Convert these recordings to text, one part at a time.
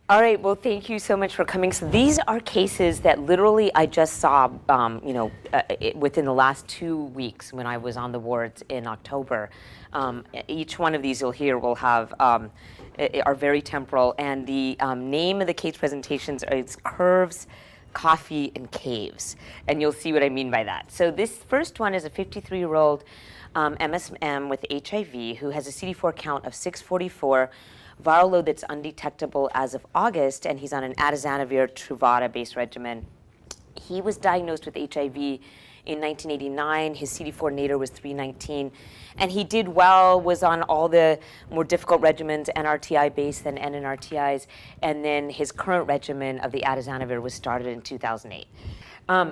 All right, well, thank you so much for coming. So these are cases that literally I just saw, within the last 2 weeks when I was on the wards in October. Each one of these you'll hear will have, are very temporal, and the name of the case presentations is Curves, Coffee, and Caves, and you'll see what I mean by that. So this first one is a 53-year-old MSM with HIV who has a CD4 count of 644, viral load that's undetectable as of August, and he's on an atazanavir Truvada-based regimen. He was diagnosed with HIV in 1989. His CD4 nadir was 319, and he did well, was on all the more difficult regimens, NRTI-based than NNRTIs, and then his current regimen of the atazanavir was started in 2008.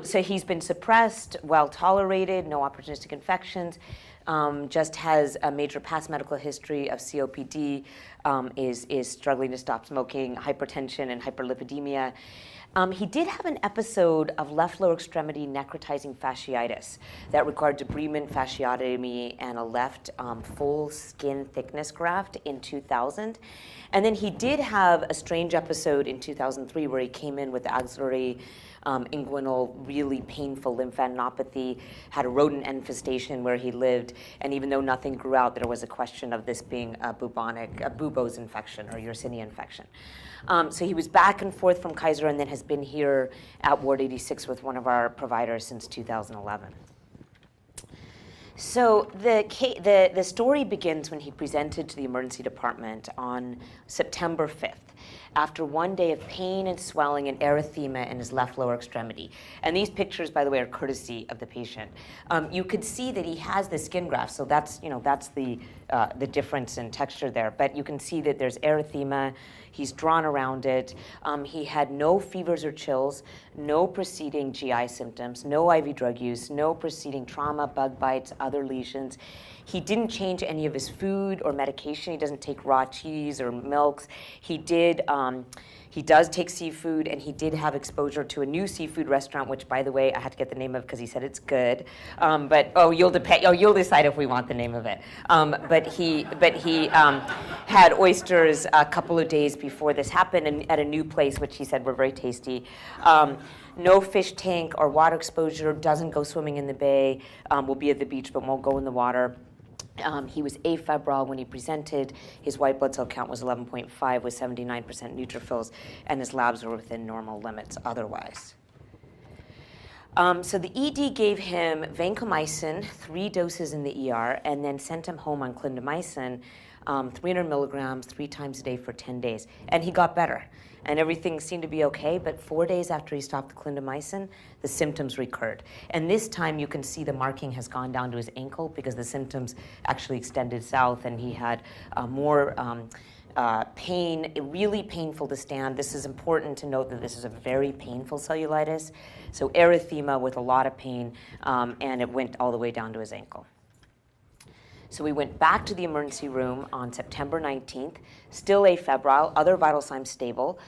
So he's been suppressed, well tolerated, no opportunistic infections, just has a major past medical history of COPD, is struggling to stop smoking, hypertension, and hyperlipidemia. He did have an episode of left lower extremity necrotizing fasciitis that required debridement, fasciotomy, and a left full skin thickness graft in 2000. And then he did have a strange episode in 2003 where he came in with axillary inguinal, really painful lymphadenopathy, had a rodent infestation where he lived, and even though nothing grew out, there was a question of this being a buboes infection or Yersinia infection. So he was back and forth from Kaiser and then has been here at Ward 86 with one of our providers since 2011. So the story begins when he presented to the emergency department on September 5th after 1 day of pain and swelling and erythema in his left lower extremity. And these pictures, by the way, are courtesy of the patient. You could see that he has the skin graft, so that's the difference in texture there. But you can see that there's erythema. He's drawn around it. He had no fevers or chills, no preceding GI symptoms, no IV drug use, no preceding trauma, bug bites, other lesions. He didn't change any of his food or medication. He doesn't take raw cheese or milks. He does take seafood, and he did have exposure to a new seafood restaurant, which, by the way, I had to get the name of because he said it's good. You'll decide if we want the name of it. But he had oysters a couple of days before this happened, and at a new place, which he said were very tasty. No fish tank or water exposure, doesn't go swimming in the bay, will be at the beach but won't go in the water. He was afebrile when he presented. His white blood cell count was 11.5 with 79% neutrophils, and his labs were within normal limits otherwise. So the ED gave him vancomycin, 3 doses in the ER, and then sent him home on clindamycin, 300 milligrams 3 times a day for 10 days. And he got better. And everything seemed to be okay, but 4 days after he stopped the clindamycin, the symptoms recurred. And this time you can see the marking has gone down to his ankle because the symptoms actually extended south, and he had more pain, really painful to stand. This is important to note that this is a very painful cellulitis. So erythema with a lot of pain, and it went all the way down to his ankle. So we went back to the emergency room on September 19th, still afebrile, other vital signs stable.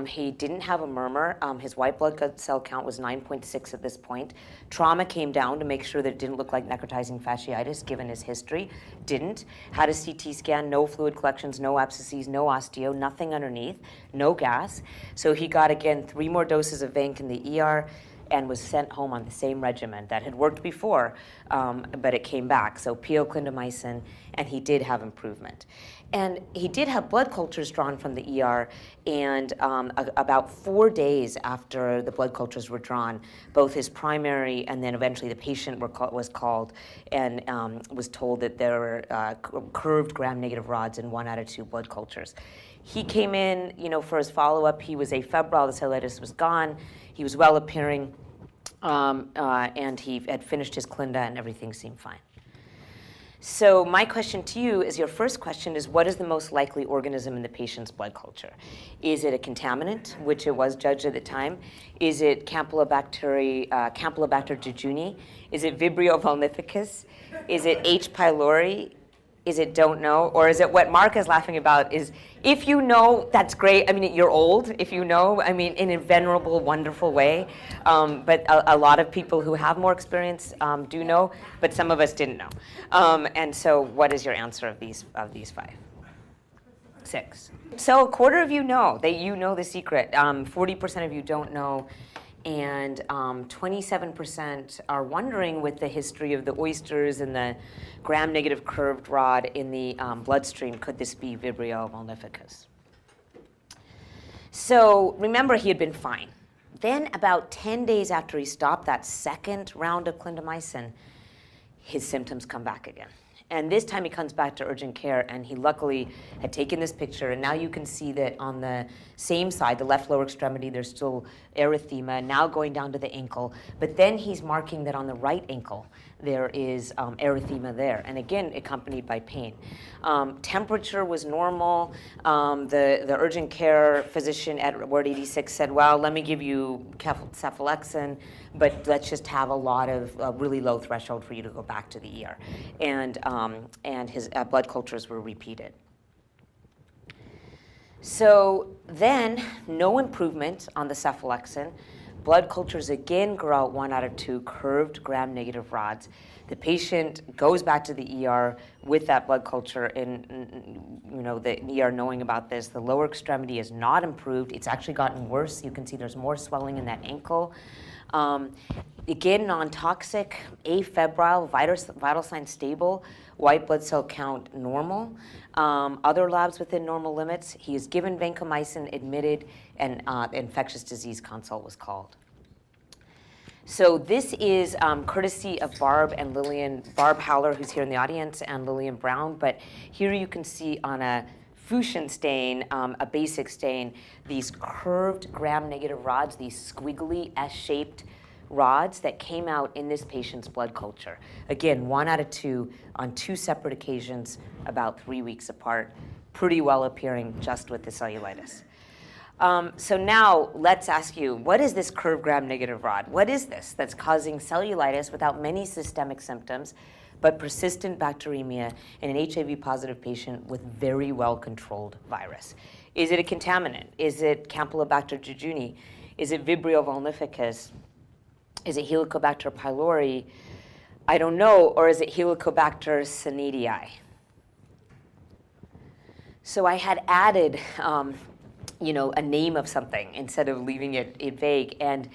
He didn't have a murmur. His white blood cell count was 9.6 at this point. Trauma came down to make sure that it didn't look like necrotizing fasciitis, given his history. Didn't. Had a CT scan, no fluid collections, no abscesses, no osteo, nothing underneath, no gas. So he got, again, 3 more doses of vanc in the ER, and was sent home on the same regimen that had worked before, but it came back. So PO clindamycin, and he did have improvement. And he did have blood cultures drawn from the ER, and about 4 days after the blood cultures were drawn, both his primary and then eventually the patient was called and was told that there were curved gram-negative rods in 1 out of 2 blood cultures. He came in, for his follow-up. He was afebrile. The cellulitis was gone. He was well-appearing, and he had finished his clinda, and everything seemed fine. So my question to you is, your first question is, what is the most likely organism in the patient's blood culture? Is it a contaminant, which it was judged at the time? Is it Campylobacter jejuni? Is it Vibrio vulnificus? Is it H. pylori? Is it don't know? Or is it what Mark is laughing about is, if you know, that's great. I mean, you're old, if you know, in a venerable, wonderful way. But a lot of people who have more experience do know, but some of us didn't know. And so what is your answer of these 5? 6. So a quarter of you know, you know the secret. 40% of you don't know, and 27% are wondering, with the history of the oysters and the gram-negative curved rod in the bloodstream, could this be Vibrio multifidus? So remember, he had been fine. Then about 10 days after he stopped that second round of clindamycin, his symptoms come back again. And this time he comes back to urgent care, and he luckily had taken this picture, and now you can see that on the same side, the left lower extremity, there's still erythema, now going down to the ankle, but then he's marking that on the right ankle, there is erythema there, and again, accompanied by pain. Temperature was normal. The urgent care physician at Ward 86 said, well, let me give you cephalexin, but let's just have a lot of really low threshold for you to go back to the ER. And his blood cultures were repeated. So then, no improvement on the cephalexin. Blood cultures again grow out 1 out of 2 curved gram-negative rods. The patient goes back to the ER with that blood culture, and the ER knowing about this. The lower extremity is not improved. It's actually gotten worse. You can see there's more swelling in that ankle. Again, non-toxic, afebrile, vital signs stable, white blood cell count normal. Other labs within normal limits. He is given vancomycin, admitted, and infectious disease consult was called. So this is courtesy of Barb Howler, who's here in the audience, and Lillian Brown. But here you can see on a Fuchsin stain, a basic stain, these curved gram-negative rods, these squiggly S-shaped rods that came out in this patient's blood culture. Again, 1 out of 2 on 2 separate occasions, about 3 weeks apart, pretty well appearing just with the cellulitis. So now let's ask you, what is this curved gram-negative rod? What is this that's causing cellulitis without many systemic symptoms, but persistent bacteremia in an HIV-positive patient with very well-controlled virus? Is it a contaminant? Is it Campylobacter jejuni? Is it Vibrio vulnificus? Is it Helicobacter pylori? I don't know. Or is it Helicobacter cnidaei? So I had added a name of something instead of leaving it vague. And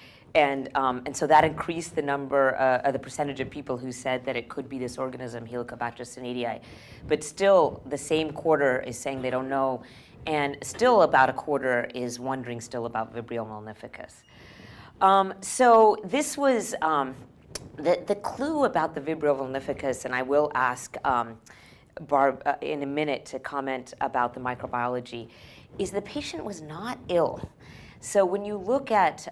so that increased the number, the percentage of people who said that it could be this organism, Helicobacter cnidaei. But still, the same quarter is saying they don't know, and still about a quarter is wondering still about Vibrio multifidus. So this was the clue about the Vibrio vulnificus, and I will ask Barb in a minute to comment about the microbiology, is the patient was not ill. So when you look at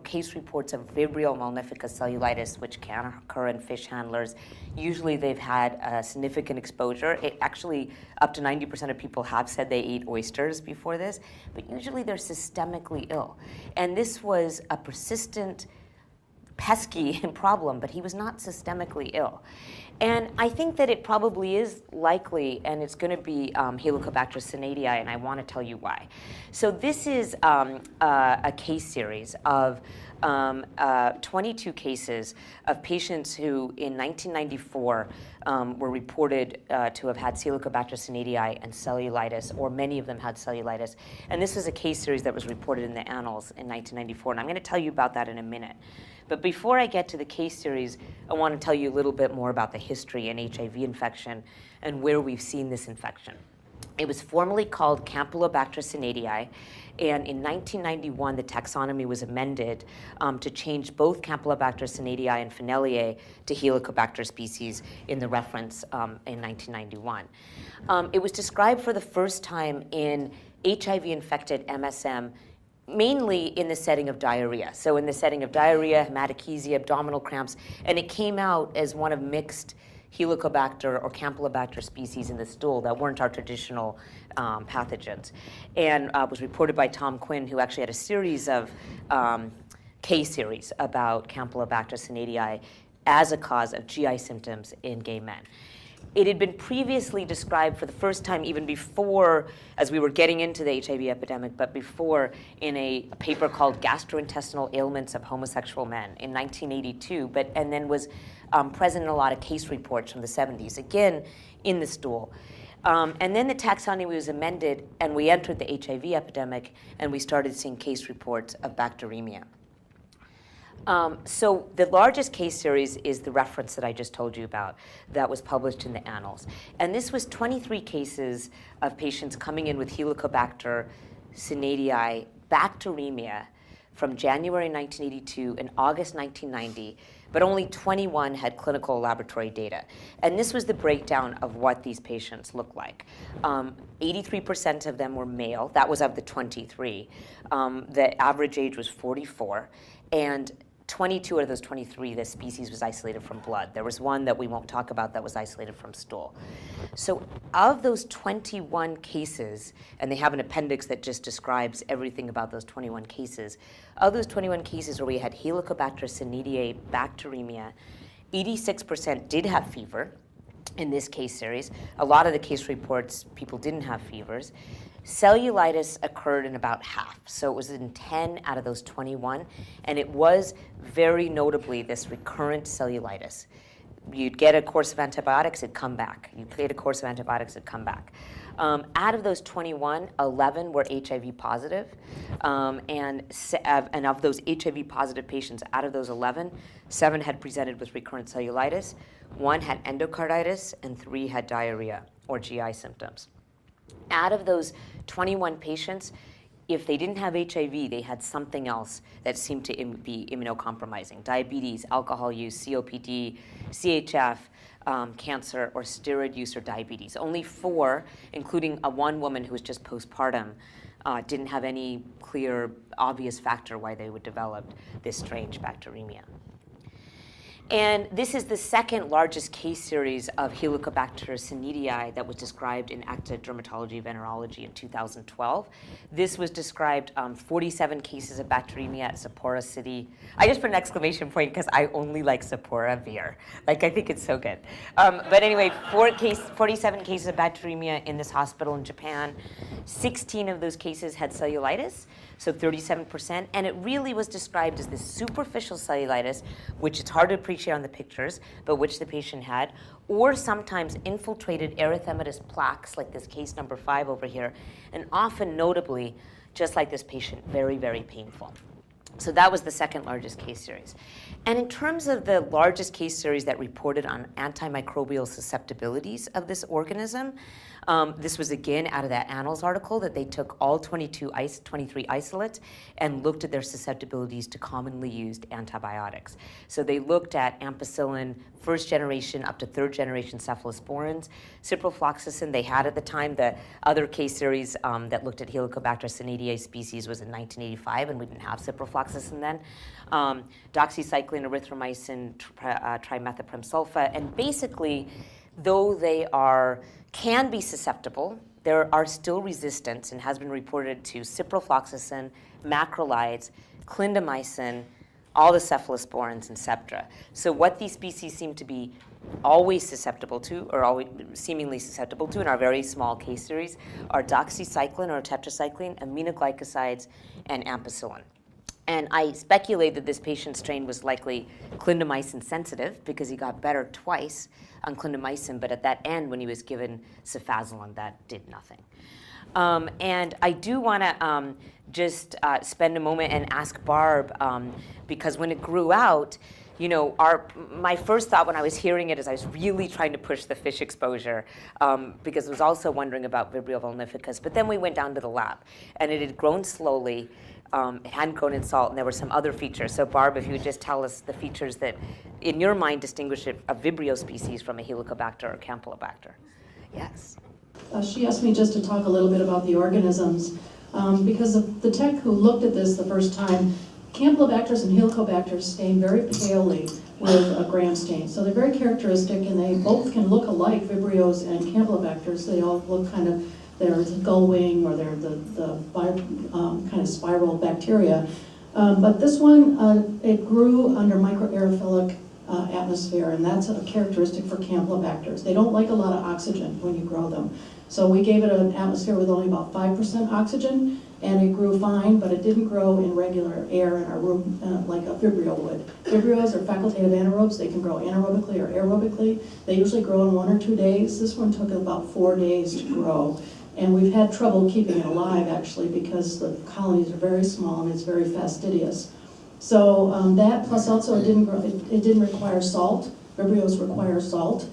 case reports of Vibrio multifidus cellulitis, which can occur in fish handlers, usually they've had a significant exposure. It actually, up to 90% of people have said they ate oysters before this, but usually they're systemically ill. And this was a persistent, pesky problem, but he was not systemically ill. And I think that it probably is likely, and it's going to be Helicobacter cnidaei, and I want to tell you why. So this is a case series of 22 cases of patients who, in 1994, were reported to have had Helicobacter cnidaei and cellulitis, or many of them had cellulitis. And this was a case series that was reported in the Annals in 1994, and I'm going to tell you about that in a minute. But before I get to the case series, I want to tell you a little bit more about the history in HIV infection and where we've seen this infection. It was formerly called Campylobacter cnidaei, and in 1991, the taxonomy was amended to change both Campylobacter cnidaei and Pheneliae to Helicobacter species in the reference in 1991. It was described for the first time in HIV-infected MSM, mainly in the setting of diarrhea. So in the setting of diarrhea, hematochezia, abdominal cramps, and it came out as one of mixed Helicobacter or Campylobacter species in the stool that weren't our traditional pathogens. And was reported by Tom Quinn, who actually had a series of case series about Campylobacter cnidaei as a cause of GI symptoms in gay men. It had been previously described for the first time, even before, as we were getting into the HIV epidemic, but before, in a paper called Gastrointestinal Ailments of Homosexual Men in 1982, and then was present in a lot of case reports from the 70s, again in the stool. And then the taxonomy was amended, and we entered the HIV epidemic, and we started seeing case reports of bacteremia. So the largest case series is the reference that I just told you about that was published in the Annals. And this was 23 cases of patients coming in with Helicobacter synadii bacteremia from January 1982 and August 1990, but only 21 had clinical laboratory data. And this was the breakdown of what these patients looked like. 83% of them were male. That was of the 23. The average age was 44. And 22 out of those 23, the species was isolated from blood. There was one that we won't talk about that was isolated from stool. So of those 21 cases, and they have an appendix that just describes everything about those 21 cases, of those 21 cases where we had Helicobacter synadii bacteremia, 86% did have fever in this case series. A lot of the case reports, people didn't have fevers. Cellulitis occurred in about half, so it was in 10 out of those 21, and it was very notably this recurrent cellulitis. You'd get a course of antibiotics, it'd come back. You'd get a course of antibiotics, it'd come back. Out of those 21, 11 were HIV positive, and of those HIV positive patients, out of those 11, 7 had presented with recurrent cellulitis, 1 had endocarditis, and 3 had diarrhea or GI symptoms. Out of those 21 patients, if they didn't have HIV, they had something else that seemed to be immunocompromising: diabetes, alcohol use, COPD, CHF, cancer, or steroid use or diabetes. Only 4, including one woman who was just postpartum, didn't have any clear, obvious factor why they would develop this strange bacteremia. And this is the second largest case series of Helicobacter synadii that was described in Acta Dermatology Venerology in 2012. This was described 47 cases of bacteremia at Sapporo City. I just put an exclamation point because I only like Sapporo beer. Like, I think it's so good. But anyway, 47 cases of bacteremia in this hospital in Japan. 16 of those cases had cellulitis, so 37%. And it really was described as this superficial cellulitis, which it's hard to appreciate on the pictures, but which the patient had, or sometimes infiltrated erythematous plaques, like this case number 5 over here, and often notably, just like this patient, very, very painful. So that was the second largest case series. And in terms of the largest case series that reported on antimicrobial susceptibilities of this organism, this was again out of that Annals article that they took all 23 isolates and looked at their susceptibilities to commonly used antibiotics. So they looked at ampicillin, first generation up to third generation cephalosporins, ciprofloxacin they had at the time. The other case series that looked at Helicobacter synadii species was in 1985, and we didn't have ciprofloxacin then. Doxycycline, erythromycin, trimethoprim sulfa, and basically, though they can be susceptible, there are still resistance and has been reported to ciprofloxacin, macrolides, clindamycin, all the cephalosporins, and Septra. So what these species seem to be always susceptible to, or always seemingly susceptible to in our very small case series, are doxycycline or tetracycline, aminoglycosides, and ampicillin. And I speculate that this patient's strain was likely clindamycin sensitive because he got better twice on clindamycin, but at that end, when he was given cefazolin, that did nothing. And I do want to just spend a moment and ask Barb, because when it grew out, you know, my first thought when I was hearing it is I was really trying to push the fish exposure because I was also wondering about Vibrio vulnificus. But then we went down to the lab, and it had grown slowly. It hadn't grown in salt, and there were some other features. So Barb, if you would just tell us the features that, in your mind, distinguish a Vibrio species from a Helicobacter or Campylobacter. Yes. She asked me just to talk a little bit about the organisms, because the tech who looked at this the first time, Campylobacters and Helicobacters stain very palely with a Gram stain. So they're very characteristic, and they both can look alike, Vibrios and Campylobacters. They all look kind of, they're the gull wing, or they're the kind of spiral bacteria. But this one, it grew under microaerophilic atmosphere, and that's a characteristic for Campylobacters. They don't like a lot of oxygen when you grow them. So we gave it an atmosphere with only about 5% oxygen. And it grew fine, but it didn't grow in regular air in our room like a Vibrio would. Vibrios are facultative anaerobes. They can grow anaerobically or aerobically. They usually grow in 1 or 2 days. This one took about 4 days to grow. And we've had trouble keeping it alive, actually, because the colonies are very small and it's very fastidious. So that, plus also it didn't require salt. Vibrios require salt.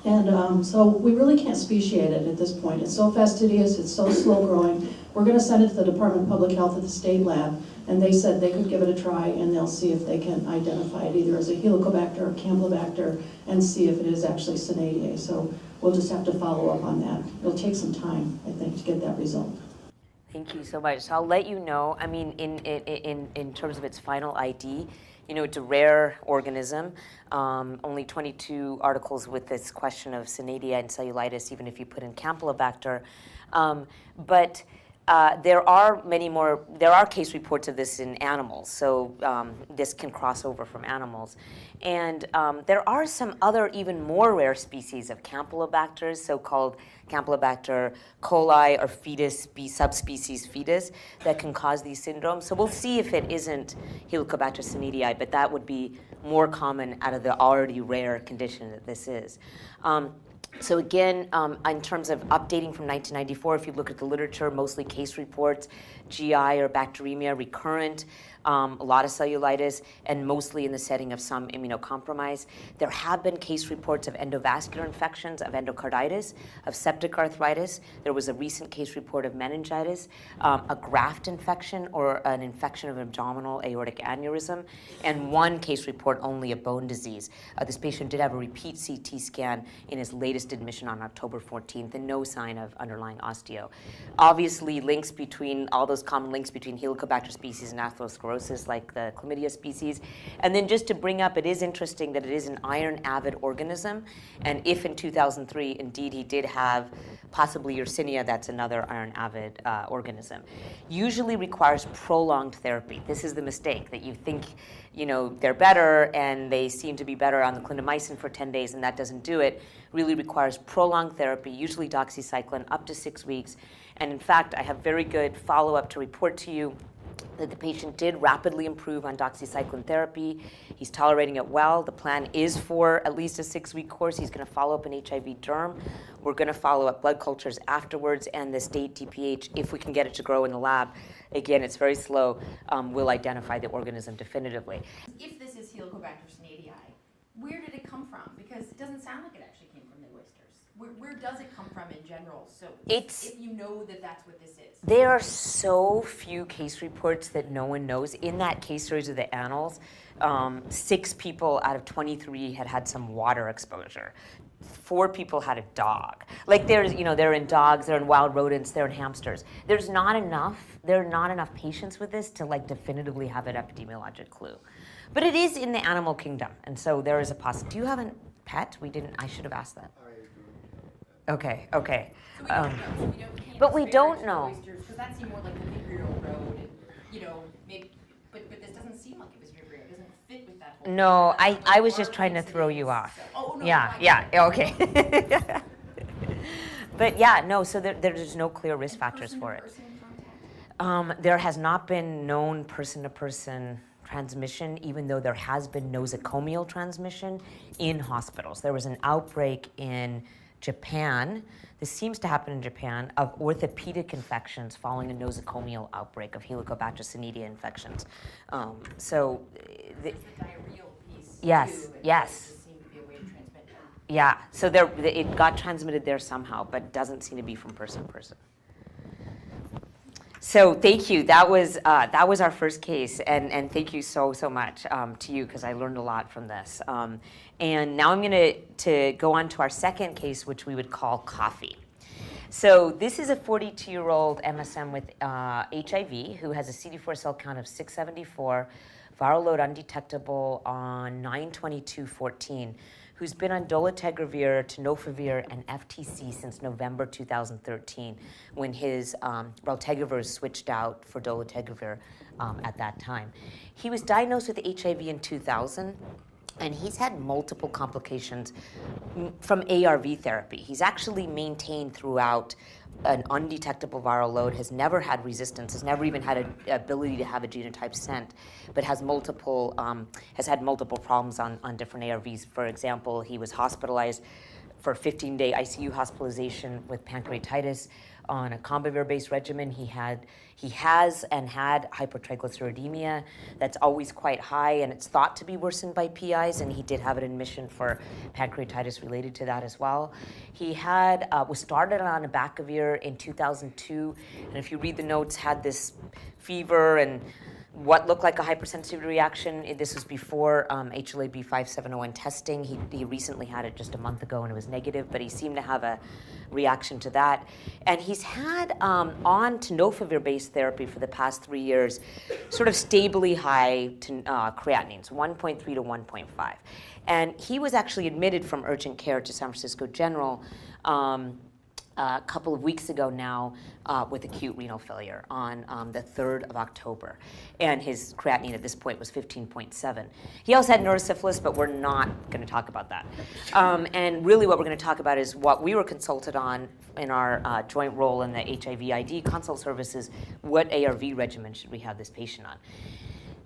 And so we really can't speciate it at this point. It's so fastidious, it's so slow growing. We're going to send it to the Department of Public Health at the state lab, and they said they could give it a try and they'll see if they can identify it either as a Helicobacter or Campylobacter and see if it is actually Synadiae. So we'll just have to follow up on that. It'll take some time, I think, to get that result. Thank you so much. So I'll let you know, I mean, in terms of its final ID, you know, it's a rare organism. Only 22 articles with this question of Synadiae and cellulitis, even if you put in Campylobacter. But there are many more, there are case reports of this in animals, so this can cross over from animals. And there are some other even more rare species of Campylobacters, so-called Campylobacter coli or fetus, subspecies fetus, that can cause these syndromes. So we'll see if it isn't Helicobacter synadiae, but that would be more common out of the already rare condition that this is. So again, in terms of updating from 1994, if you look at the literature, mostly case reports, GI or bacteremia, recurrent, a lot of cellulitis, and mostly in the setting of some immunocompromise. There have been case reports of endovascular infections, of endocarditis, of septic arthritis. There was a recent case report of meningitis, a graft infection or an infection of abdominal aortic aneurysm, and one case report only of bone disease. This patient did have a repeat CT scan in his latest admission on October 14th and no sign of underlying osteo. Obviously, links between, all those common links between Helicobacter species and atherosclerosis, like the chlamydia species. And then just to bring up, it is interesting that it is an iron-avid organism, and if in 2003, indeed, he did have possibly Yersinia, that's another iron-avid organism. Usually requires prolonged therapy. This is the mistake, that you think, you know, they're better, and they seem to be better on the clindamycin for 10 days, and that doesn't do it. Really requires prolonged therapy, usually doxycycline, up to 6 weeks. And in fact, I have very good follow-up to report to you that the patient did rapidly improve on doxycycline therapy. He's tolerating it well. The plan is for at least a 6-week course. He's going to follow up an HIV derm. We're going to follow up blood cultures afterwards, and the state DPH, if we can get it to grow in the lab. Again, it's very slow. We'll identify the organism definitively. If this is Helicobacter synadiae, where did it come from? Because it doesn't sound like it actually came from the oysters. Where does it come from in general? So if you know that that's what this is. There are so few case reports that no one knows. In that case series of the annals, 6 people out of 23 had had some water exposure. 4 people had a dog. Like there's, you know, they're in dogs, they're in wild rodents, they're in hamsters. There are not enough patients with this to like definitively have an epidemiologic clue. But it is in the animal kingdom, and so there is a possibility. Do you have a pet? I should have asked that. Okay. So we don't know. But we don't know. Because that seemed more like the Vibrio road, and, you know, maybe. But this doesn't seem like it was Vibrio. It doesn't fit with that whole. No, I was just trying to throw you off. So, oh no. Yeah. Okay. But yeah, no. So there's no clear risk factors for it. There has not been known person-to-person transmission, even though there has been nosocomial transmission in hospitals. There was an outbreak in Japan, this seems to happen in Japan, of orthopedic infections following a nosocomial outbreak of Helicobacter synadiae infections. So the diarrheal piece. Yes, too, yes. It seemed to be a way to transmit them. Yeah, so it got transmitted there somehow, but doesn't seem to be from person to person. So thank you. That was our first case, and thank you so much to you, because I learned a lot from this. And now I'm going to go on to our second case, which we would call coffee. So this is a 42-year-old MSM with HIV who has a CD4 cell count of 674, viral load undetectable on 9/22/14, who's been on dolutegravir, tenofovir, and FTC since November 2013, when his raltegravir switched out for dolutegravir at that time. He was diagnosed with HIV in 2000, and he's had multiple complications from ARV therapy. He's actually maintained throughout an undetectable viral load, has never had resistance, has never even had an ability to have a genotype sent, but has had multiple problems on different ARVs. For example, he was hospitalized for 15-day ICU hospitalization with pancreatitis on a combivir-based regimen. He has and had hypertriglyceridemia that's always quite high, and it's thought to be worsened by PIs, and he did have an admission for pancreatitis related to that as well. He was started on abacavir in 2002, and if you read the notes, had this fever and what looked like a hypersensitivity reaction. This was before HLA-B5701 testing. He recently had it just a month ago and it was negative, but he seemed to have a reaction to that. And he's had on tenofovir-based therapy for the past 3 years, sort of stably high creatinines, 1.3 to 1.5. And he was actually admitted from urgent care to San Francisco General a couple of weeks ago now with acute renal failure on the 3rd of October. And his creatinine at this point was 15.7. He also had neurosyphilis, but we're not going to talk about that. And really what we're going to talk about is what we were consulted on in our joint role in the HIV ID consult services. What ARV regimen should we have this patient on?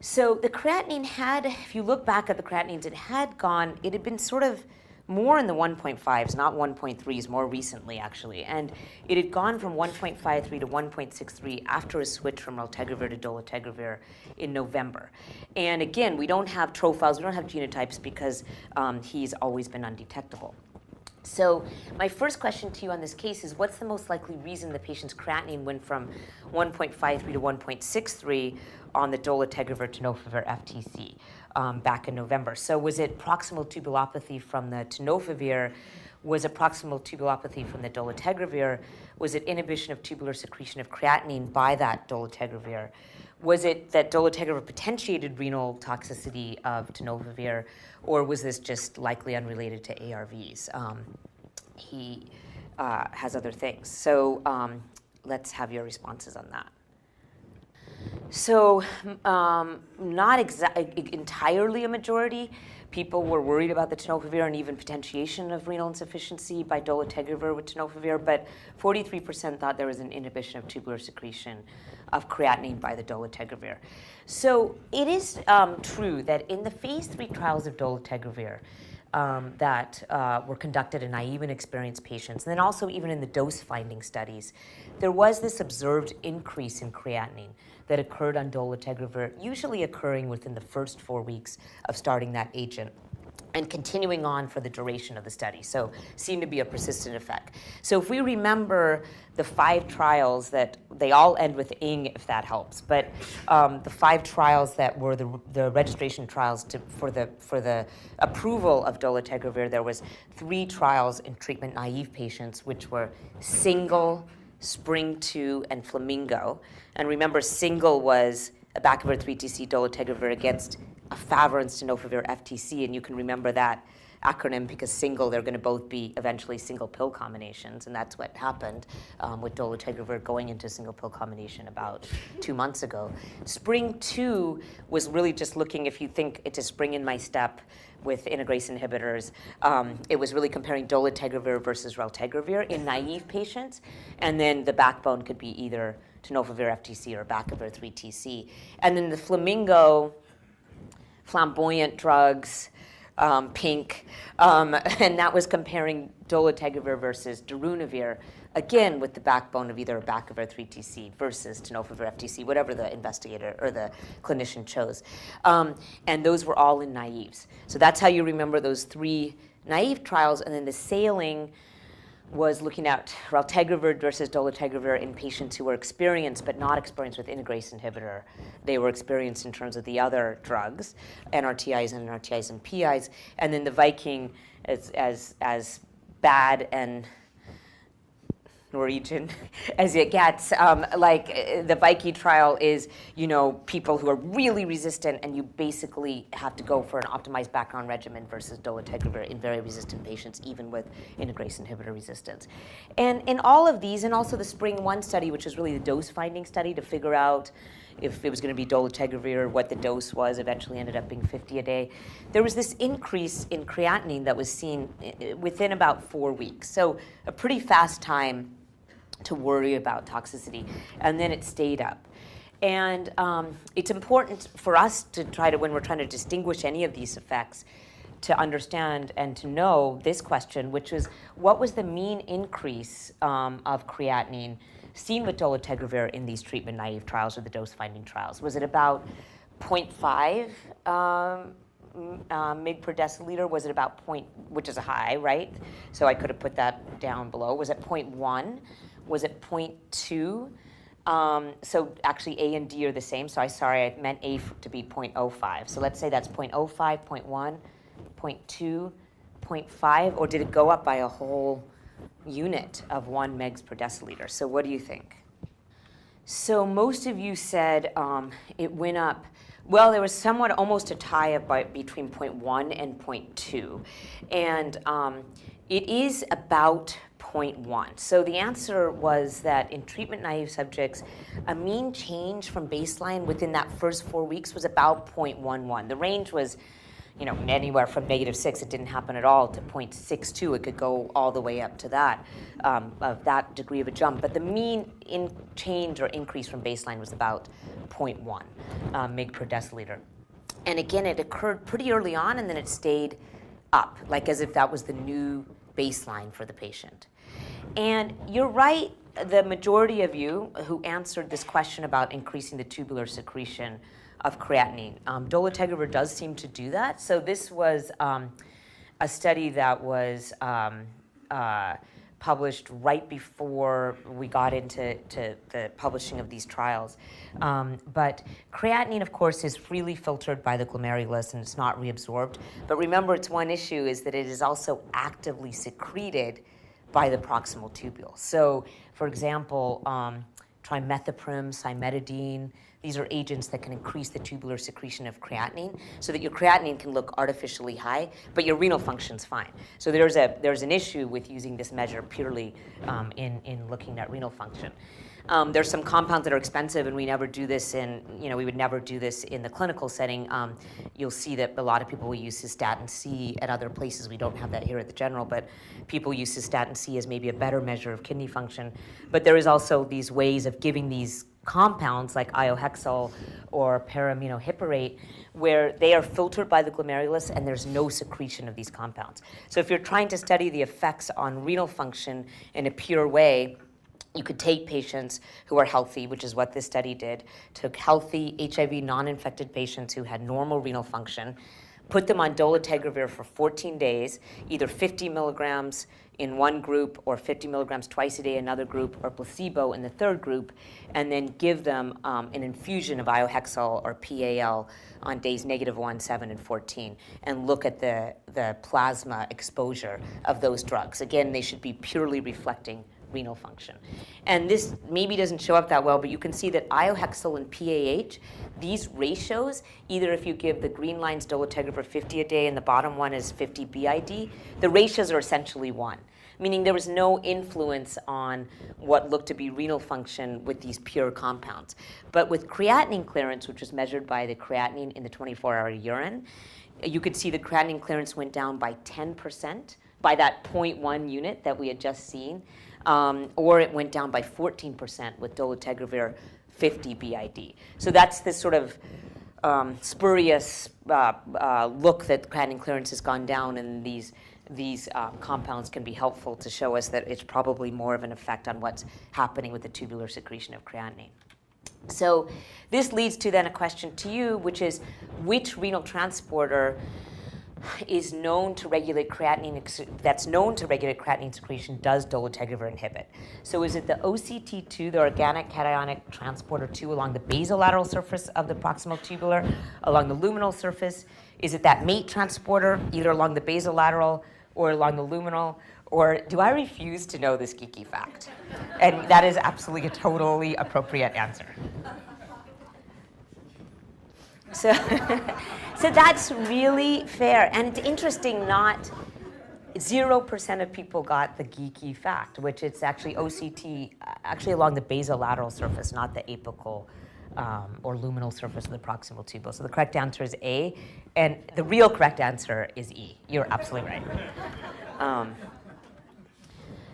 So the creatinine had, if you look back at the creatinines, it had been sort of more in the 1.5s, not 1.3s, more recently actually. And it had gone from 1.53 to 1.63 after a switch from raltegravir to dolutegravir in November. And again, we don't have profiles, we don't have genotypes because he's always been undetectable. So my first question to you on this case is, what's the most likely reason the patient's creatinine went from 1.53 to 1.63 on the dolutegravir tenofovir FTC back in November? So was it proximal tubulopathy from the tenofovir? Was it proximal tubulopathy from the dolutegravir? Was it inhibition of tubular secretion of creatinine by that dolutegravir? Was it that dolutegravir potentiated renal toxicity of tenofovir, or was this just likely unrelated to ARVs? He has other things. So let's have your responses on that. So not entirely a majority. People were worried about the tenofovir and even potentiation of renal insufficiency by dolutegravir with tenofovir, but 43% thought there was an inhibition of tubular secretion of creatinine by the dolutegravir. So it is true that in the phase 3 trials of dolutegravir that were conducted in naive and experienced patients, and then also even in the dose-finding studies, there was this observed increase in creatinine that occurred on dolutegravir, usually occurring within the first 4 weeks of starting that agent and continuing on for the duration of the study. So seemed to be a persistent effect. So if we remember the 5 trials that they all end with ing, if that helps, but the 5 trials that were the registration trials for the approval of dolutegravir, there was 3 trials in treatment naive patients, which were SINGLE, SPRING 2, and FLAMINGO. And remember, SINGLE was abacavir 3TC dolutegravir against efavirenz tenofovir FTC, and you can remember that acronym because SINGLE, they're going to both be eventually single pill combinations, and that's what happened with dolutegravir going into single pill combination about 2 months ago. SPRING 2 was really just looking, if you think it's a spring in my step with integrase inhibitors, it was really comparing dolutegravir versus raltegravir in naive patients, and then the backbone could be either tenofovir FTC or abacavir 3TC. And then the FLAMINGO, flamboyant drugs, pink, and that was comparing dolutegravir versus darunavir, again with the backbone of either abacavir 3TC versus tenofovir FTC, whatever the investigator or the clinician chose. And those were all in naives. So that's how you remember those 3 naive trials, and then the sailing was looking at raltegravir versus dolutegravir in patients who were experienced but not experienced with integrase inhibitor. They were experienced in terms of the other drugs, NRTIs and NRTIs and PIs, and then the Viking as bad and Norwegian as it gets. Like the Viking trial is, people who are really resistant, and you basically have to go for an optimized background regimen versus dolutegravir in very resistant patients, even with integrase inhibitor resistance. And in all of these, and also the SPRING 1 study, which is really the dose-finding study to figure out if it was going to be dolutegravir, what the dose was, eventually ended up being 50 a day. There was this increase in creatinine that was seen within about 4 weeks. So a pretty fast time to worry about toxicity, and then it stayed up. And it's important for us to try to, when we're trying to distinguish any of these effects, to understand and to know this question, which is, what was the mean increase of creatinine seen with dolutegravir in these treatment-naive trials or the dose-finding trials? Was it about 0.5 mg per deciliter? Was it about which is a high, right? So I could have put that down below. Was it 0.1? Was it 0.2? So actually A and D are the same. So I meant A to be 0.05. So let's say that's 0.05, 0.1, 0.2, 0.5, or did it go up by a whole unit of 1 mg per deciliter? So what do you think? So most of you said it went up. Well, there was somewhat almost a tie between 0.1 and 0.2. And it is about 0.1. So the answer was that in treatment-naive subjects, a mean change from baseline within that first 4 weeks was about 0.11. The range was, anywhere from -6, it didn't happen at all, to 0.62. It could go all the way up to that, of that degree of a jump. But the mean change or increase from baseline was about 0.1 mg per deciliter. And again, it occurred pretty early on, and then it stayed up, like as if that was the new baseline for the patient. And you're right, the majority of you who answered this question about increasing the tubular secretion of creatinine. Dolutegravir does seem to do that. So this was a study that was published right before we got into the publishing of these trials. But creatinine, of course, is freely filtered by the glomerulus and it's not reabsorbed. But remember, its one issue is that it is also actively secreted by the proximal tubule. So, for example, trimethoprim, cimetidine, these are agents that can increase the tubular secretion of creatinine so that your creatinine can look artificially high, but your renal function's fine. So there's an issue with using this measure purely in looking at renal function. There's some compounds that are expensive, and we never do this we would never do this in the clinical setting. You'll see that a lot of people will use cystatin C at other places. We don't have that here at the General, but people use cystatin C as maybe a better measure of kidney function. But there is also these ways of giving these compounds like iohexol or paraminohippurate, where they are filtered by the glomerulus and there's no secretion of these compounds. So if you're trying to study the effects on renal function in a pure way, you could take patients who are healthy, which is what this study did, took healthy HIV non-infected patients who had normal renal function, put them on dolutegravir for 14 days, either 50 milligrams in one group or 50 milligrams twice a day in another group, or placebo in the third group, and then give them an infusion of iohexol or PAL on days -1, 7, and 14, and look at the plasma exposure of those drugs. Again, they should be purely reflecting renal function. And this maybe doesn't show up that well, but you can see that iohexol and PAH, these ratios, either if you give the green line's dolutegravir 50 a day and the bottom one is 50 BID, the ratios are essentially 1, meaning there was no influence on what looked to be renal function with these pure compounds. But with creatinine clearance, which was measured by the creatinine in the 24-hour urine, you could see the creatinine clearance went down by 10% by that 0.1 unit that we had just seen. Or it went down by 14% with dolutegravir 50 BID. So that's this sort of spurious look that creatinine clearance has gone down, and these compounds can be helpful to show us that it's probably more of an effect on what's happening with the tubular secretion of creatinine. So this leads to then a question to you, which is, which renal transporter is known to regulate creatinine, that's known to regulate creatinine secretion, does dolutegravir inhibit? So is it the OCT2, the organic cationic transporter 2, along the basolateral surface of the proximal tubular, along the luminal surface? Is it that MATE transporter, either along the basolateral or along the luminal? Or do I refuse to know this geeky fact? And that is absolutely a totally appropriate answer. So, so that's really fair. And it's interesting, not 0% of people got the geeky fact, which it's actually OCT, actually along the basolateral surface, not the apical or luminal surface of the proximal tubule. So the correct answer is A, and the real correct answer is E. You're absolutely right.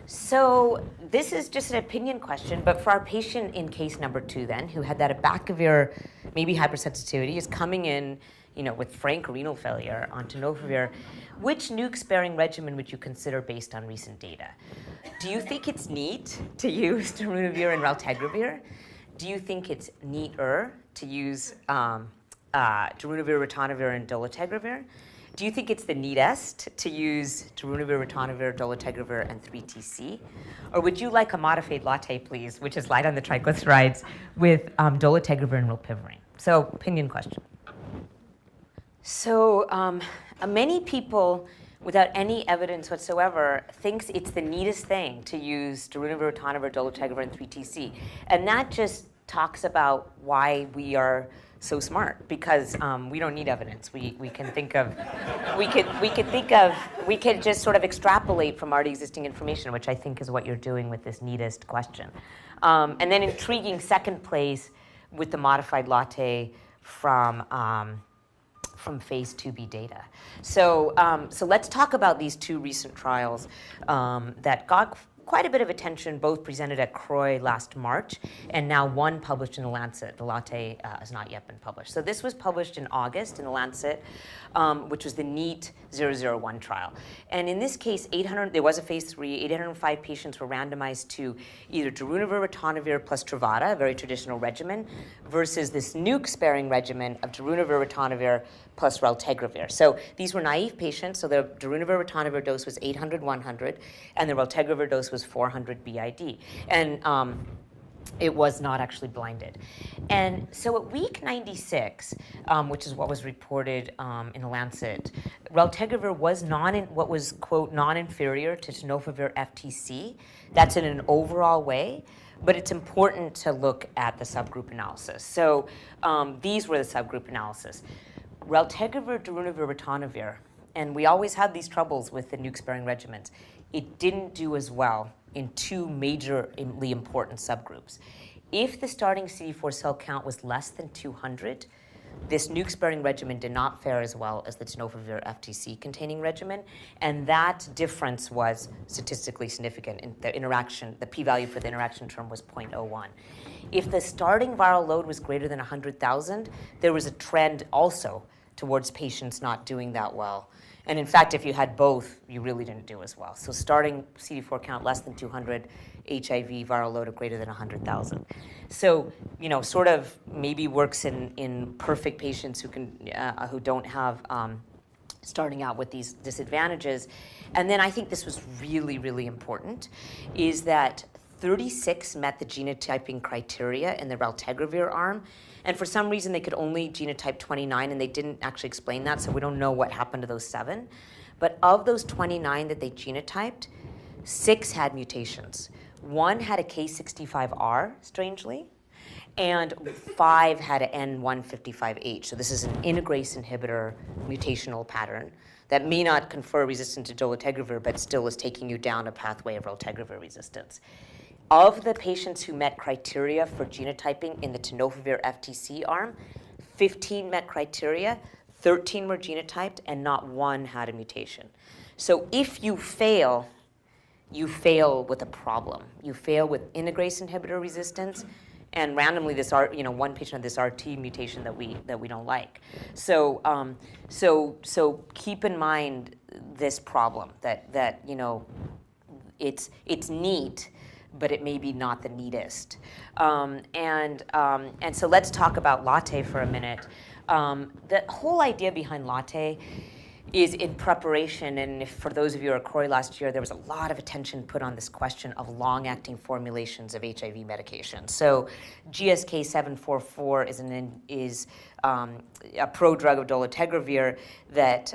So this is just an opinion question, but for our patient in case number 2 then, who had that abacavir, maybe hypersensitivity, is coming in, with frank renal failure on tenofovir, which nuke-sparing regimen would you consider based on recent data? Do you think it's neat to use darunavir and raltegravir? Do you think it's neater to use darunavir, ritonavir, and dolutegravir? Do you think it's the neatest to use darunavir, ritonavir, dolutegravir, and 3TC? Or would you like a modified latte, please, which is light on the triglycerides, with dolutegravir and rilpivirine? So, opinion question. So, many people, without any evidence whatsoever, thinks it's the neatest thing to use darunavir, ritonavir, dolutegravir, and 3TC. And that just talks about why we are so smart, because we don't need evidence. We could just sort of extrapolate from already existing information, which I think is what you're doing with this neatest question. And then intriguing second place with the modified latte from phase 2b data. So let's talk about these 2 recent trials that got quite a bit of attention, both presented at CROI last March, and now one published in The Lancet. The latte has not yet been published. So this was published in August in The Lancet, which was the NEAT 001 trial. And in this case, there was a phase 3, 805 patients were randomized to either darunavir, ritonavir plus Truvada, a very traditional regimen, versus this nuke-sparing regimen of darunavir, ritonavir plus raltegravir. So these were naive patients, so the darunavir, ritonavir dose was 800, 100, and the raltegravir dose was 400 BID. And it was not actually blinded. And so at week 96, which is what was reported in The Lancet, raltegravir was what was, quote, non-inferior to tenofovir FTC. That's in an overall way, but it's important to look at the subgroup analysis. So these were the subgroup analysis. Raltegravir, darunavir, ritonavir, and we always had these troubles with the nuke-sparing regimens. It didn't do as well in 2 majorly important subgroups. If the starting CD4 cell count was less than 200, this nuke-sparing regimen did not fare as well as the tenofovir FTC-containing regimen, and that difference was statistically significant. In the interaction, the p-value for the interaction term was 0.01. If the starting viral load was greater than 100,000, there was a trend also towards patients not doing that well. And in fact, if you had both, you really didn't do as well. So starting CD4 count less than 200, HIV viral load of greater than 100,000. So, sort of maybe works in perfect patients who don't have starting out with these disadvantages. And then I think this was really, really important, is that 36 met the genotyping criteria in the raltegravir arm. And for some reason, they could only genotype 29, and they didn't actually explain that, so we don't know what happened to those 7. But of those 29 that they genotyped, 6 had mutations. 1 had a K65R, strangely, and 5 had an N155H. So this is an integrase inhibitor mutational pattern that may not confer resistance to dolutegravir, but still is taking you down a pathway of raltegravir resistance. Of the patients who met criteria for genotyping in the tenofovir FTC arm, 15 met criteria, 13 were genotyped, and not 1 had a mutation. So if you fail with a problem. You fail with integrase inhibitor resistance, and randomly one patient had this RT mutation that we don't like. So keep in mind this problem that it's neat, but it may be not the neatest. And so let's talk about latte for a minute. The whole idea behind latte is in preparation, and if, for those of you who were at CROI last year, there was a lot of attention put on this question of long-acting formulations of HIV medication. So GSK 744 is a prodrug of dolutegravir that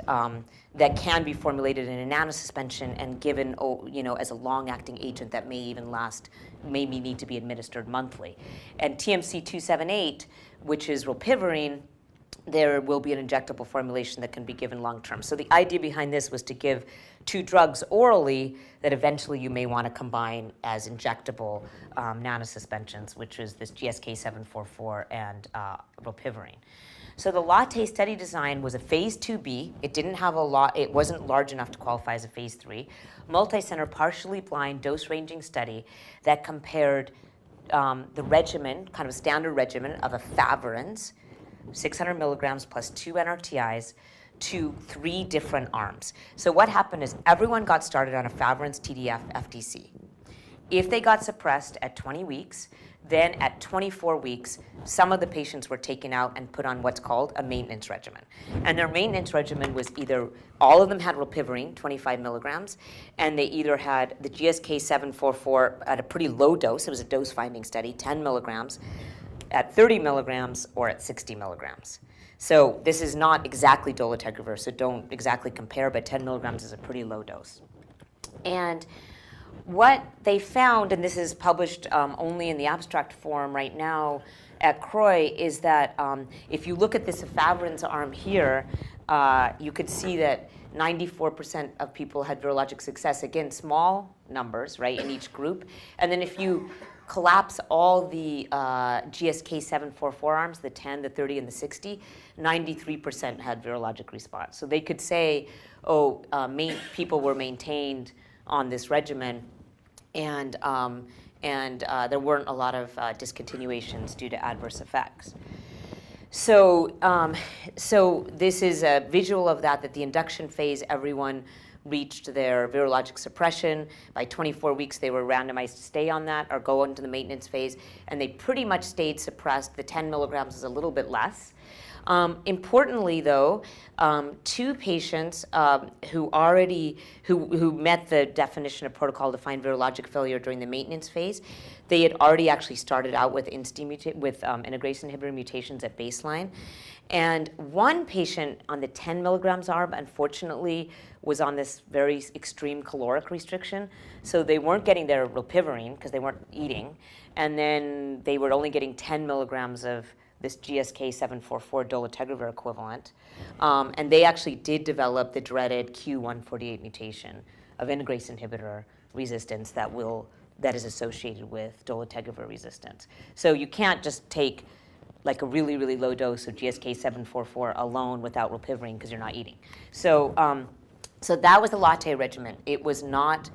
can be formulated in a nanosuspension and given as a long-acting agent that may need to be administered monthly. And TMC 278, which is rilpivirine, there will be an injectable formulation that can be given long term. So the idea behind this was to give 2 drugs orally that eventually you may want to combine as injectable nanosuspensions, which is this GSK744 and rilpivirine. So the Latte study design was a phase 2B. It didn't have a lot, it wasn't large enough to qualify as a phase 3. Multi-center, partially blind dose-ranging study that compared the regimen, kind of a standard regimen of efavirenz, 600 milligrams plus 2 NRTIs, to 3 different arms. So what happened is everyone got started on efavirenz TDF FDC. If they got suppressed at 20 weeks, then at 24 weeks, some of the patients were taken out and put on what's called a maintenance regimen. And their maintenance regimen was either, all of them had rilpivirine, 25 milligrams, and they either had the GSK744 at a pretty low dose, it was a dose-finding study, 10 milligrams, at 30 milligrams, or at 60 milligrams. So this is not exactly dolutegravir, so don't exactly compare, but 10 milligrams is a pretty low dose. And what they found, and this is published only in the abstract form right now at CROI, is that if you look at this efavirenz arm here, you could see that 94% of people had virologic success. Again, small numbers, right, in each group. And then if you collapse all the GSK744 arms, the 10, the 30, and the 60, 93% had virologic response. So they could say, oh, people were maintained on this regimen, and there weren't a lot of discontinuations due to adverse effects. So, so this is a visual of that the induction phase, everyone reached their virologic suppression. By 24 weeks, they were randomized to stay on that or go into the maintenance phase, and they pretty much stayed suppressed. The 10 milligrams is a little bit less. Importantly, though, 2 patients who met the definition of protocol-defined virologic failure during the maintenance phase, they had already actually started out with integrase inhibitor mutations at baseline. And 1 patient on the 10 milligrams arm, unfortunately, was on this very extreme caloric restriction. So they weren't getting their rilpivirine because they weren't eating. And then they were only getting 10 milligrams of this GSK744 dolutegravir equivalent. And they actually did develop the dreaded Q148 mutation of integrase inhibitor resistance that is associated with dolutegravir resistance. So you can't just take like a really, really low dose of GSK744 alone without rilpivirine because you're not eating. So, so that was the Latte regimen. It was not,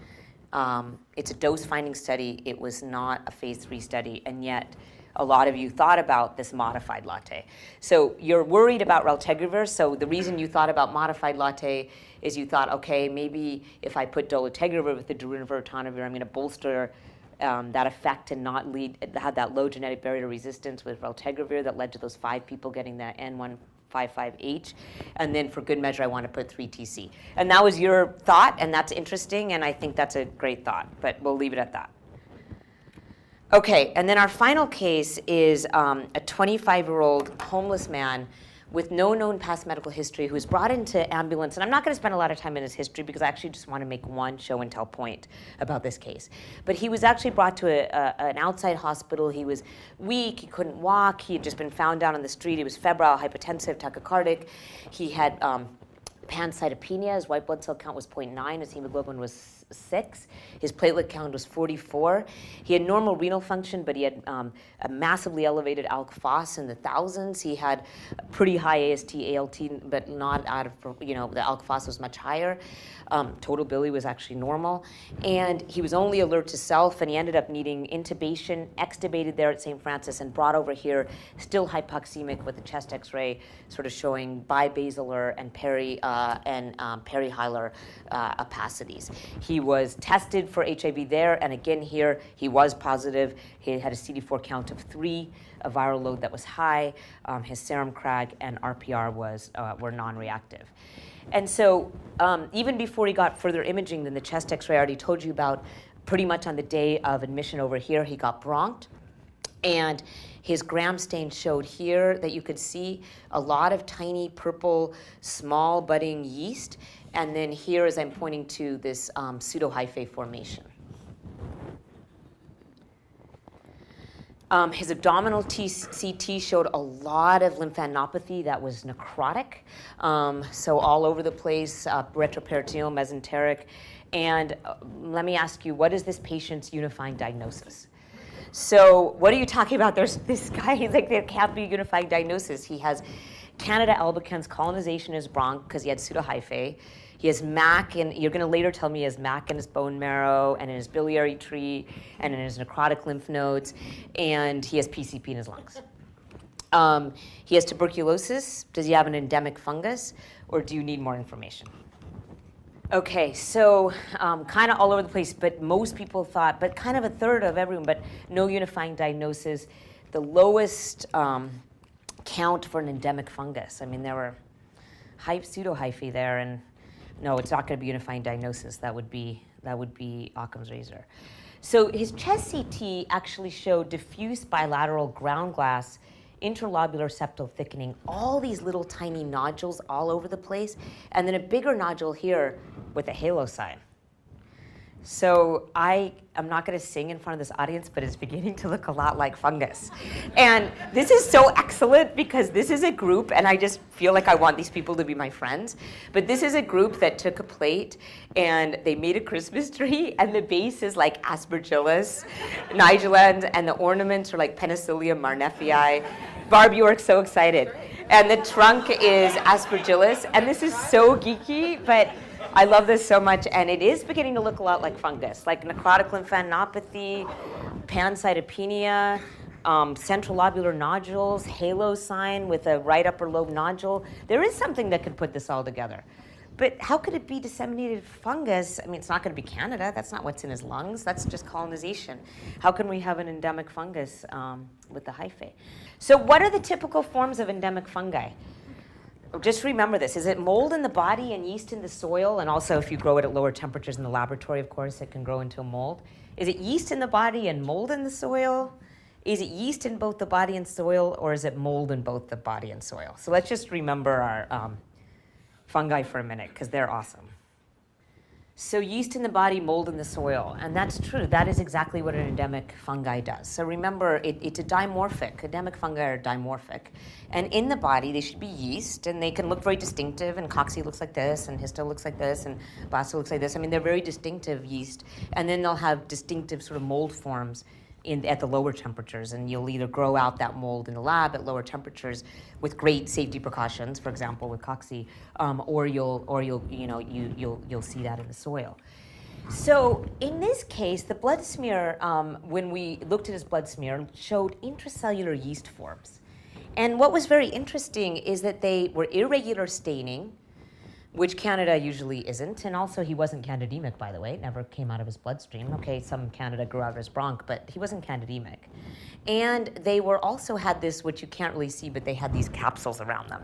it's a dose-finding study. It was not a phase 3 study, and yet a lot of you thought about this modified Latte. So you're worried about raltegravir, so the reason you thought about modified Latte is you thought, okay, maybe if I put dolutegravir with the darunavir ritonavir, I'm going to bolster that effect and not have that low genetic barrier resistance with raltegravir that led to those 5 people getting that N155H. And then for good measure, I want to put 3TC. And that was your thought, and that's interesting, and I think that's a great thought, but we'll leave it at that. Okay, and then our final case is a 25-year-old homeless man with no known past medical history who was brought into ambulance. And I'm not going to spend a lot of time in his history because I actually just want to make one show and tell point about this case. But he was actually brought to an outside hospital. He was weak. He couldn't walk. He had just been found down on the street. He was febrile, hypotensive, tachycardic. He had pancytopenia. His white blood cell count was 0.9. His hemoglobin was 6. His platelet count was 44. He had normal renal function, but he had a massively elevated alk-phos in the thousands. He had pretty high AST, ALT, but not out of, the alk-phos was much higher. Total bili was actually normal. And he was only alert to self, and he ended up needing intubation, extubated there at St. Francis, and brought over here, still hypoxemic with a chest x-ray, sort of showing bibasilar and perihilar opacities. He was tested for HIV there, and again here, he was positive. He had a CD4 count of 3, a viral load that was high. His serum CRAG and RPR were non-reactive. And so even before he got further imaging than the chest x-ray I already told you about, pretty much on the day of admission over here, he got bronched. And his gram stain showed here that you could see a lot of tiny purple, small budding yeast. And then here, as I'm pointing to, this pseudohyphae formation. His abdominal CT showed a lot of lymphadenopathy that was necrotic, so all over the place, retroperitoneal, mesenteric. And let me ask you, what is this patient's unifying diagnosis? So what are you talking about? There's this guy, he's like, there can't be a unifying diagnosis. He has Candida albicans colonization in his bronch because he had pseudohyphae. He has MAC, and you're going to later tell me he has MAC in his bone marrow and in his biliary tree and in his necrotic lymph nodes, and he has PCP in his lungs. He has tuberculosis. Does he have an endemic fungus, or do you need more information? Okay, so kind of all over the place, but most people thought, but kind of a third of everyone, but no unifying diagnosis. The lowest count for an endemic fungus. I mean, there were pseudohyphae there, and no, it's not going to be unifying diagnosis. That would be Occam's razor. So his chest CT actually showed diffuse bilateral ground glass, interlobular septal thickening, all these little tiny nodules all over the place, and then a bigger nodule here with a halo sign. So I'm not going to sing in front of this audience, but it's beginning to look a lot like fungus. And this is so excellent because this is a group, and I just feel like I want these people to be my friends, but this is a group that took a plate and they made a Christmas tree, and the base is like Aspergillus nigelans, and the ornaments are like Penicillium marneffii. Barb, you are so excited. And the trunk is Aspergillus, and this is so geeky, but I love this so much, and it is beginning to look a lot like fungus, like necrotic lymphadenopathy, pancytopenia, central lobular nodules, halo sign with a right upper lobe nodule. There is something that could put this all together. But how could it be disseminated fungus? I mean, it's not going to be Candida. That's not what's in his lungs. That's just colonization. How can we have an endemic fungus with the hyphae? So what are the typical forms of endemic fungi? Just remember this. Is it mold in the body and yeast in the soil? And also, if you grow it at lower temperatures in the laboratory, of course, it can grow into a mold. Is it yeast in the body and mold in the soil? Is it yeast in both the body and soil, or is it mold in both the body and soil? So let's just remember our fungi for a minute, because they're awesome. So yeast in the body, mold in the soil. And that's true. That is exactly what an endemic fungi does. So remember, it's a dimorphic. Endemic fungi are dimorphic. And in the body, they should be yeast, and they can look very distinctive, and cocci looks like this, and histo looks like this, and blasto looks like this. I mean, they're very distinctive yeast. And then they'll have distinctive sort of mold forms at the lower temperatures, and you'll either grow out that mold in the lab at lower temperatures with great safety precautions, for example, with cocci, or you'll see that in the soil. So in this case, the blood smear, when we looked at his blood smear, showed intracellular yeast forms. And what was very interesting is that they were irregular staining, which Candida usually isn't. And also, he wasn't candidemic, by the way. It never came out of his bloodstream. Okay, some Candida grew out of his bronch, but he wasn't candidemic. And they were also had this, which you can't really see, but they had these capsules around them,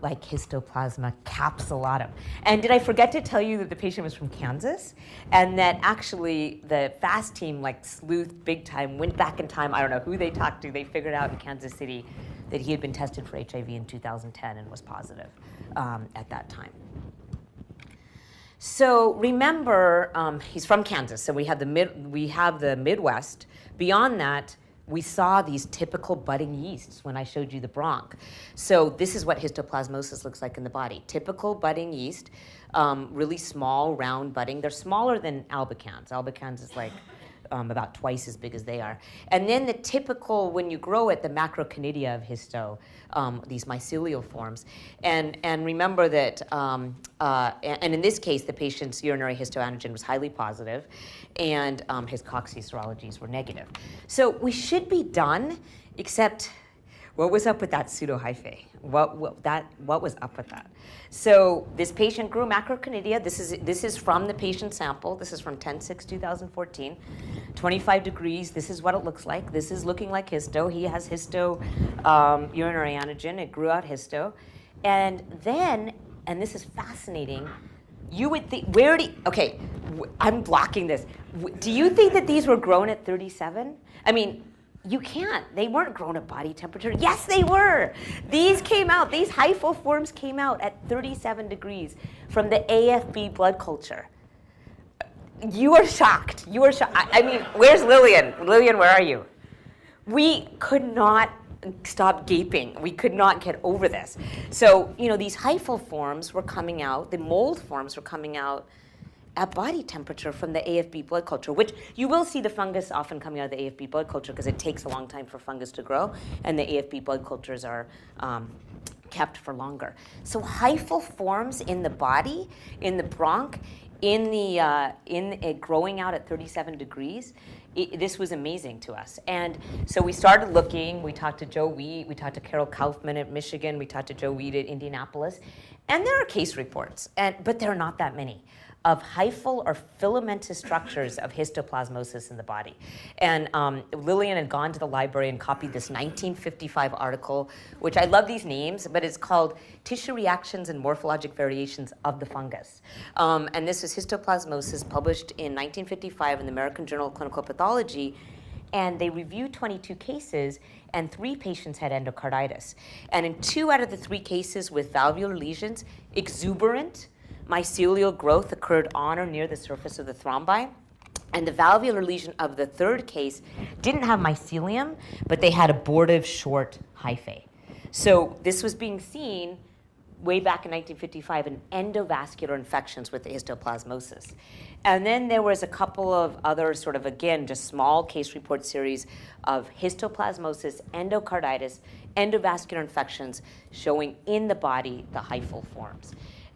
like histoplasma capsulatum. And did I forget to tell you that the patient was from Kansas? And that actually the FAST team, like sleuth big time, went back in time. I don't know who they talked to. They figured out in Kansas City that he had been tested for HIV in 2010 and was positive at that time. So remember, he's from Kansas, so we have the Midwest. Beyond that, we saw these typical budding yeasts when I showed you the bronch. So this is what histoplasmosis looks like in the body. Typical budding yeast, really small, round budding. They're smaller than albicans. Albicans is like about twice as big as they are. And then the typical, when you grow it, the macroconidia of histo, these mycelial forms. And remember that, and in this case, the patient's urinary histoantigen was highly positive, and his cocci serologies were negative. So we should be done, except what was up with that pseudohyphae? What was up with that? So this patient grew macroconidia. This is from the patient sample. This is from 10/6/2014. 25 degrees. This is what it looks like. This is looking like histo. He has histo urinary antigen. It grew out histo. And then, and this is fascinating, you would think, okay, I'm blocking this. Do you think that these were grown at 37? I mean, you can't. They weren't grown at body temperature. Yes, they were. These came out. These hyphal forms came out at 37 degrees from the AFB blood culture. You are shocked. You are shocked. I mean, where's Lillian? Lillian, where are you? We could not stop gaping. We could not get over this. So, these hyphal forms were coming out, the mold forms were coming out at body temperature from the AFB blood culture, which you will see the fungus often coming out of the AFB blood culture because it takes a long time for fungus to grow, and the AFB blood cultures are kept for longer. So hyphal forms in the body, in the bronch, growing out at 37 degrees, this was amazing to us. And so we started looking. We talked to Joe Wheat. We talked to Carol Kaufman at Michigan. We talked to Joe Wheat at Indianapolis. And there are case reports, but there are not that many, of hyphal or filamentous structures of histoplasmosis in the body. And Lillian had gone to the library and copied this 1955 article, which I love these names, but it's called Tissue Reactions and Morphologic Variations of the Fungus. And this is histoplasmosis, published in 1955 in the American Journal of Clinical Pathology. And they reviewed 22 cases, and 3 patients had endocarditis. And in 2 out of the 3 cases with valvular lesions, exuberant mycelial growth occurred on or near the surface of the thrombi. And the valvular lesion of the 3rd case didn't have mycelium, but they had abortive short hyphae. So this was being seen way back in 1955 in endovascular infections with histoplasmosis. And then there was a couple of other sort of, again, just small case report series of histoplasmosis, endocarditis, endovascular infections showing in the body the hyphal forms.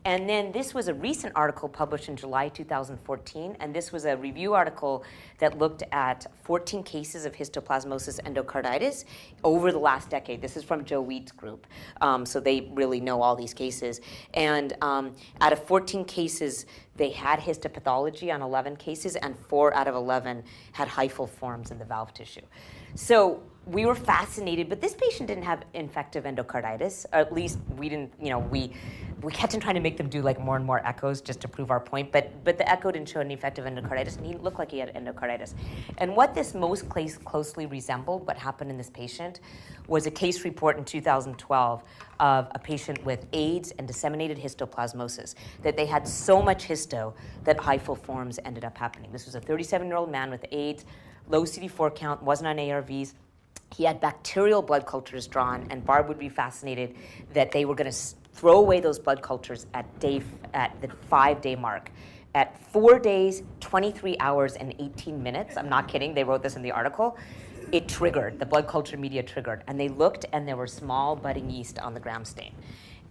And then this was a recent article published in July 2014, and this was a review article that looked at 14 cases of histoplasmosis endocarditis over the last decade. This is from Joe Wheat's group, so they really know all these cases. And out of 14 cases, they had histopathology on 11 cases, and 4 out of 11 had hyphal forms in the valve tissue. So we were fascinated, but this patient didn't have infective endocarditis, or at least we didn't, we kept on trying to make them do like more and more echoes just to prove our point, but the echo didn't show any infective endocarditis, and he looked like he had endocarditis. And what this most closely resembled, what happened in this patient, was a case report in 2012 of a patient with AIDS and disseminated histoplasmosis, that they had so much histo that hyphal forms ended up happening. This was a 37-year-old man with AIDS, low CD4 count, wasn't on ARVs. He had bacterial blood cultures drawn, and Barb would be fascinated that they were going to throw away those blood cultures at the 5-day mark. At 4 days, 23 hours, and 18 minutes, I'm not kidding, they wrote this in the article, it triggered, the blood culture media triggered, and they looked, and there were small budding yeast on the gram stain.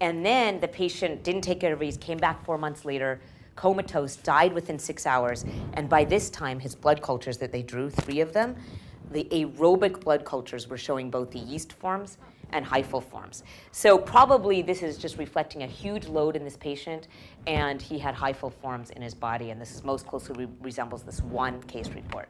And then the patient didn't take ARVs, came back 4 months later, comatose, died within 6 hours, and by this time, his blood cultures that they drew, 3 of them, the aerobic blood cultures were showing both the yeast forms and hyphal forms. So probably this is just reflecting a huge load in this patient, and he had hyphal forms in his body, and this is most closely resembles this one case report.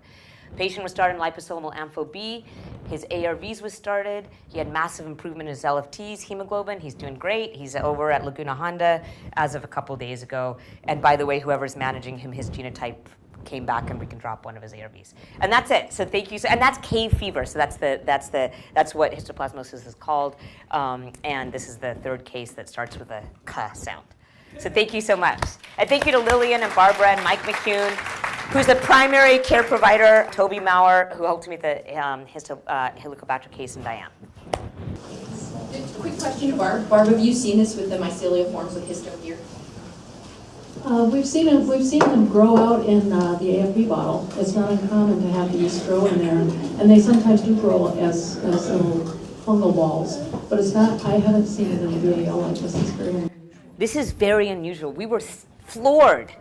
Patient was started in liposomal ampho B. His ARVs was started. He had massive improvement in his LFTs, hemoglobin. He's doing great. He's over at Laguna Honda as of a couple days ago. And by the way, whoever's managing him, his genotype came back, and we can drop one of his ARVs. And that's it. So thank you. And that's cave fever. So that's what histoplasmosis is called. And this is the 3rd case that starts with a K sound. So thank you so much. And thank you to Lillian and Barbara and Mike McCune, who's the primary care provider, Toby Maurer, who helped me with the Helicobacter case, and Diane. Just a quick question to Barb. Barb, have you seen this with the mycelia forms with histo here? We've seen them grow out in the AFB bottle. It's not uncommon to have these grow in there, and they sometimes do grow as little fungal balls. But it's not. I haven't seen it in the BAL like this. It's very unusual. This is very unusual. We were floored